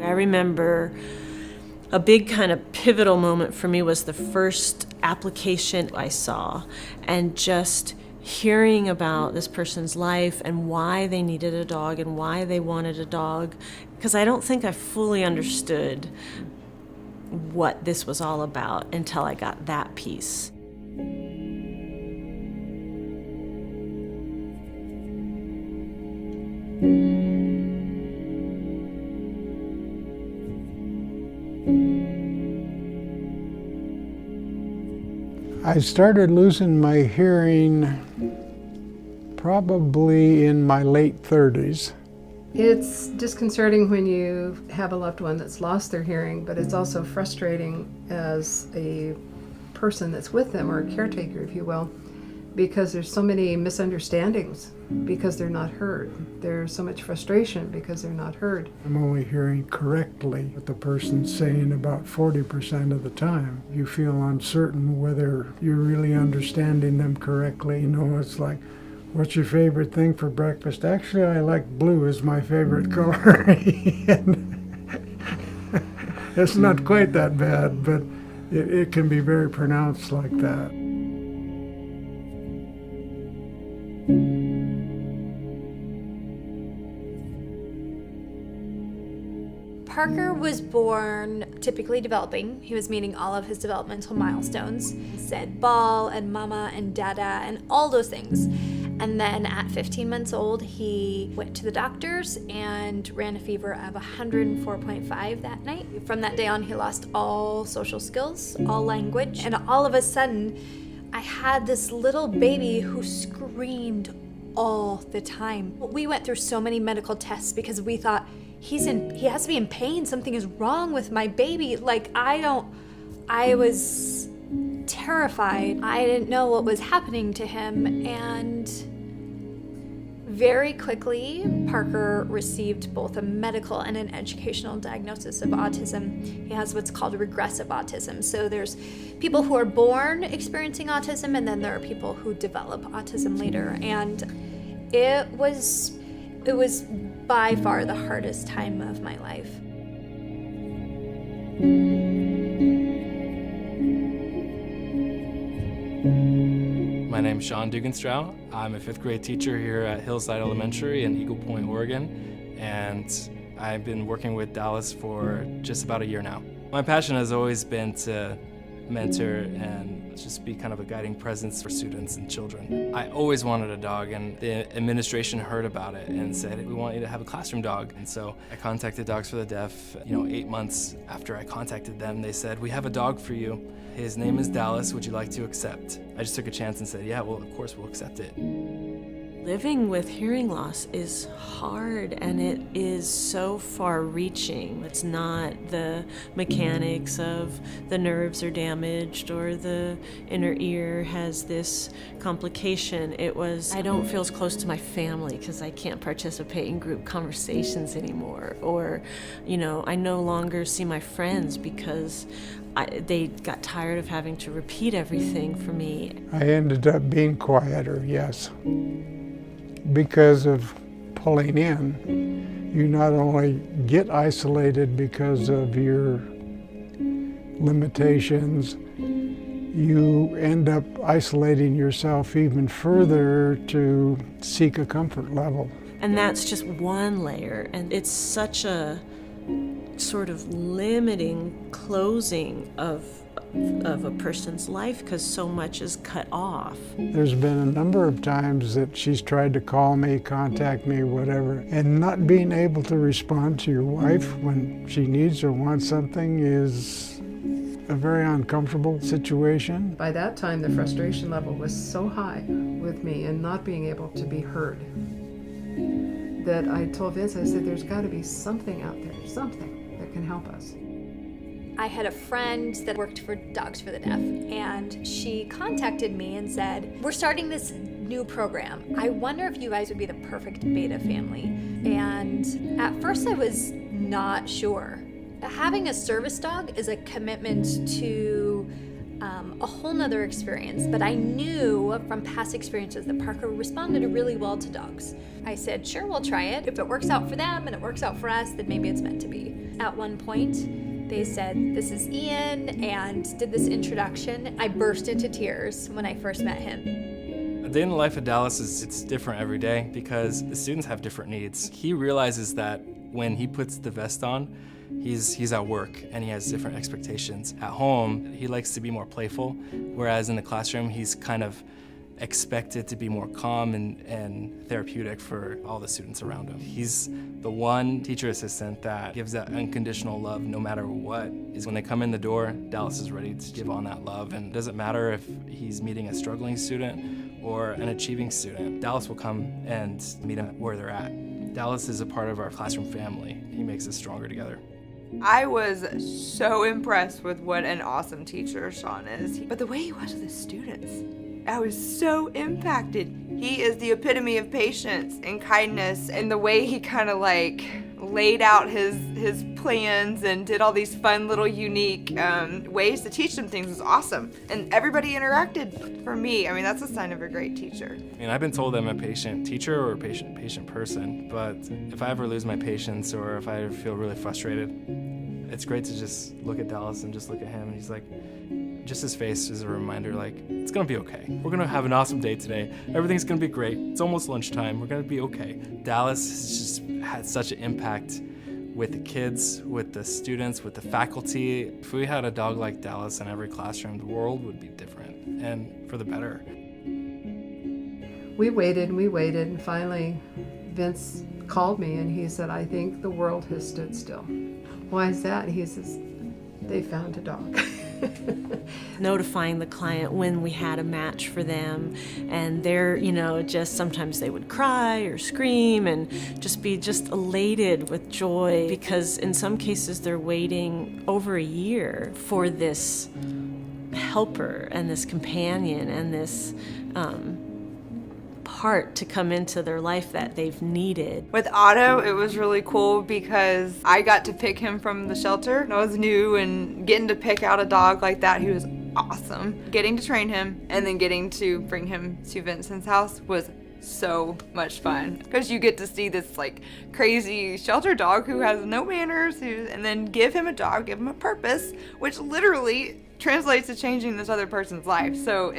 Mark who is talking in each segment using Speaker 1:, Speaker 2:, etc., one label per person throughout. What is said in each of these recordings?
Speaker 1: I remember a big kind of pivotal moment for me was the first application I saw, and just hearing about this person's life and why they needed a dog and why they wanted a dog, because I don't think I fully understood what this was all about until I got that piece.
Speaker 2: I started losing my hearing probably in my late 30s.
Speaker 3: It's disconcerting when you have a loved one that's lost their hearing, but it's also frustrating as a person that's with them, or a caretaker, if you will, because there's so many misunderstandings because they're not heard. There's so much frustration because they're not heard.
Speaker 2: I'm only hearing correctly what the person's saying about 40% of the time. You feel uncertain whether you're really understanding them correctly. You know, it's like, what's your favorite thing for breakfast? Actually, I like blue is my favorite color. It's not quite that bad, but it can be very pronounced like that.
Speaker 4: Parker was born typically developing. He was meeting all of his developmental milestones. He said ball and mama and dada and all those things. And then at 15 months old, he went to the doctors and ran a fever of 104.5 that night. From that day on, he lost all social skills, all language. And all of a sudden, I had this little baby who screamed all the time. We went through so many medical tests because we thought, he has to be in pain. Something is wrong with my baby. I was terrified. I didn't know what was happening to him. And very quickly, Parker received both a medical and an educational diagnosis of autism. He has what's called regressive autism. So there's people who are born experiencing autism, and then there are people who develop autism later. And it was by far the hardest time of my life.
Speaker 5: My name's Sean Duganstraw. I'm a 5th grade teacher here at Hillside Elementary in Eagle Point, Oregon, and I've been working with Dallas for just about a year now. My passion has always been to mentor and just be kind of a guiding presence for students and children. I always wanted a dog, and the administration heard about it and said, we want you to have a classroom dog. And so I contacted Dogs for the Deaf. 8 months after I contacted them, they said, we have a dog for you. His name is Dallas. Would you like to accept? I just took a chance and said, yeah, well, of course we'll accept it.
Speaker 1: Living with hearing loss is hard, and it is so far-reaching. It's not the mechanics of the nerves are damaged or the inner ear has this complication. I don't feel as close to my family because I can't participate in group conversations anymore. Or, I no longer see my friends because they got tired of having to repeat everything for me.
Speaker 2: I ended up being quieter, yes. Because of pulling in, you not only get isolated because of your limitations, you end up isolating yourself even further to seek a comfort level.
Speaker 1: And that's just one layer, and it's such a sort of limiting closing of a person's life because so much is cut off.
Speaker 2: There's been a number of times that she's tried to call me, contact me, whatever, and not being able to respond to your wife when she needs or wants something is a very uncomfortable situation.
Speaker 3: By that time, the frustration level was so high with me and not being able to be heard that I told Vince, I said, there's got to be something out there, something that can help us.
Speaker 4: I had a friend that worked for Dogs for the Deaf, and she contacted me and said, we're starting this new program. I wonder if you guys would be the perfect beta family. And at first I was not sure. Having a service dog is a commitment to a whole nother experience, but I knew from past experiences that Parker responded really well to dogs. I said, sure, we'll try it. If it works out for them and it works out for us, then maybe it's meant to be. at one point. They said, "This is Ian," and did this introduction. I burst into tears when I first met him.
Speaker 5: A day in the life of Dallas it's different every day because the students have different needs. He realizes that when he puts the vest on, he's at work and he has different expectations. At home, he likes to be more playful, whereas in the classroom, he's kind of expected to be more calm and therapeutic for all the students around him. He's the one teacher assistant that gives that unconditional love no matter what. Is when they come in the door, Dallas is ready to give on that love, and it doesn't matter if he's meeting a struggling student or an achieving student. Dallas will come and meet them where they're at. Dallas is a part of our classroom family. He makes us stronger together.
Speaker 6: I was so impressed with what an awesome teacher Sean is. But the way he was with his students, I was so impacted. He is the epitome of patience and kindness, and the way he kind of like laid out his plans and did all these fun little unique ways to teach them things was awesome. And everybody interacted for me. I mean, that's a sign of a great teacher.
Speaker 5: I mean, I've been told I'm a patient teacher or a patient person, but if I ever lose my patience or if I ever feel really frustrated, it's great to just look at Dallas and just look at him, and he's like, just his face is a reminder, like, it's gonna be okay. We're gonna have an awesome day today. Everything's gonna be great. It's almost lunchtime. We're gonna be okay. Dallas has just had such an impact with the kids, with the students, with the faculty. If we had a dog like Dallas in every classroom, the world would be different and for the better.
Speaker 3: We waited, and finally Vince called me and he said, "I think the world has stood still." "Why is that?" He says, "They found a dog."
Speaker 1: Notifying the client when we had a match for them, and they're, just sometimes they would cry or scream and just be elated with joy, because in some cases they're waiting over a year for this helper and this companion and this part to come into their life that they've needed.
Speaker 6: With Otto, it was really cool because I got to pick him from the shelter. I was new, and getting to pick out a dog like that, he was awesome. Getting to train him and then getting to bring him to Vincent's house was so much fun, because you get to see this like crazy shelter dog who has no manners, and then give him a dog, give him a purpose, which literally translates to changing this other person's life. So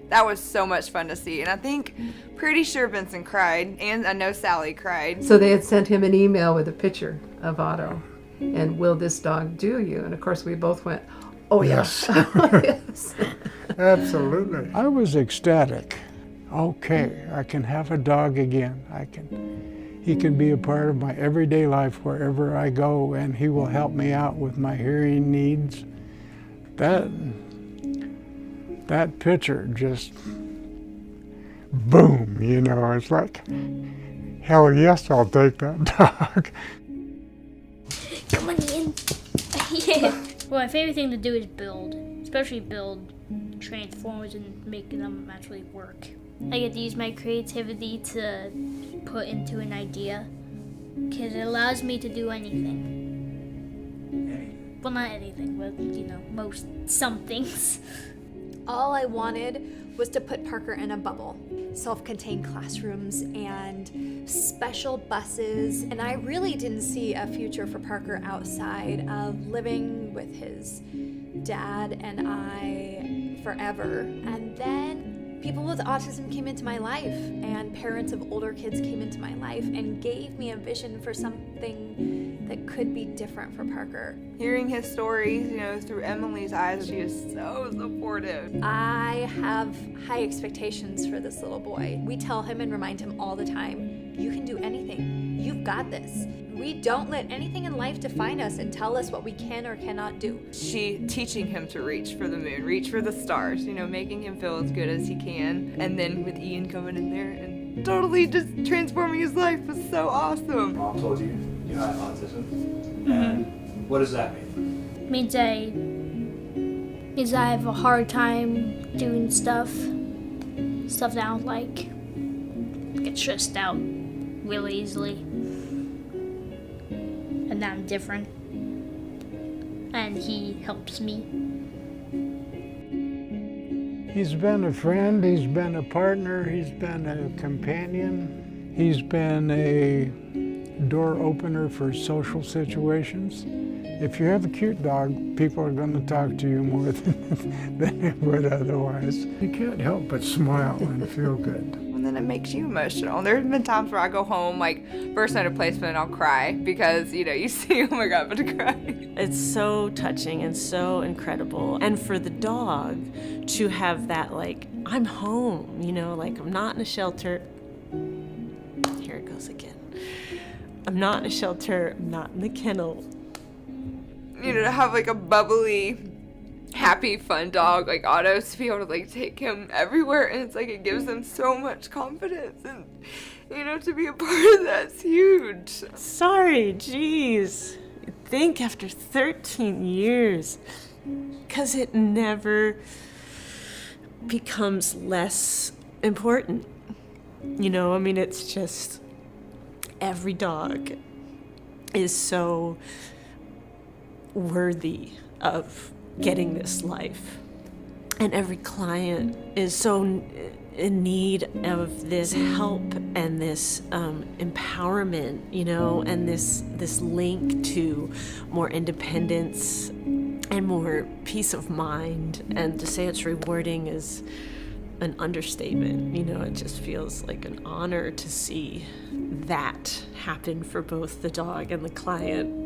Speaker 6: that was so much fun to see. And I think, pretty sure Vincent cried, and I know Sally cried.
Speaker 3: So they had sent him an email with a picture of Otto and, "Will this dog do you?" And of course we both went, "Oh yes." Yes.
Speaker 2: Absolutely. I was ecstatic. Okay, I can have a dog again. He can be a part of my everyday life wherever I go, and he will help me out with my hearing needs. That picture just, boom, it's like, hell yes, I'll take that dog.
Speaker 7: Come on in. Yeah. Well, my favorite thing to do is build, especially build transformers and making them actually work. I get to use my creativity to put into an idea, because it allows me to do anything. Well, not anything, but some things.
Speaker 4: All I wanted was to put Parker in a bubble. Self-contained classrooms and special buses. And I really didn't see a future for Parker outside of living with his dad and I forever. And then people with autism came into my life, and parents of older kids came into my life and gave me a vision for something that could be different for Parker.
Speaker 6: Hearing his stories, through Emily's eyes, she is so supportive.
Speaker 4: I have high expectations for this little boy. We tell him and remind him all the time, you can do anything. You've got this. We don't let anything in life define us and tell us what we can or cannot do.
Speaker 6: She teaching him to reach for the moon, reach for the stars, making him feel as good as he can. And then with Ian coming in there and totally just transforming his life was so awesome.
Speaker 8: Mom told you had autism, and what does that mean?
Speaker 7: It means I have a hard time doing stuff that I don't like. I get stressed out really easily. And that I'm different. And he helps me.
Speaker 2: He's been a friend, he's been a partner, he's been a companion, he's been a door opener for social situations. If you have a cute dog, people are going to talk to you more than they would otherwise. You can't help but smile and feel good.
Speaker 6: And then it makes you emotional. There's been times where I go home, like, first night of placement, and I'll cry because, you see, oh my God, I'm gonna cry.
Speaker 1: It's so touching and so incredible. And for the dog to have that, like, I'm home, like I'm not in a shelter. Here it goes again. I'm not in a shelter, I'm not in the kennel.
Speaker 6: To have like a bubbly, happy, fun dog like Otto's, to be able to like take him everywhere, and it's like it gives them so much confidence, and to be a part of that's huge.
Speaker 1: Sorry, geez. You'd think after 13 years, because it never becomes less important. It's just every dog is so worthy of getting this life. And every client is so in need of this help and this empowerment, and this link to more independence and more peace of mind. And to say it's rewarding is an understatement. It just feels like an honor to see that happen for both the dog and the client.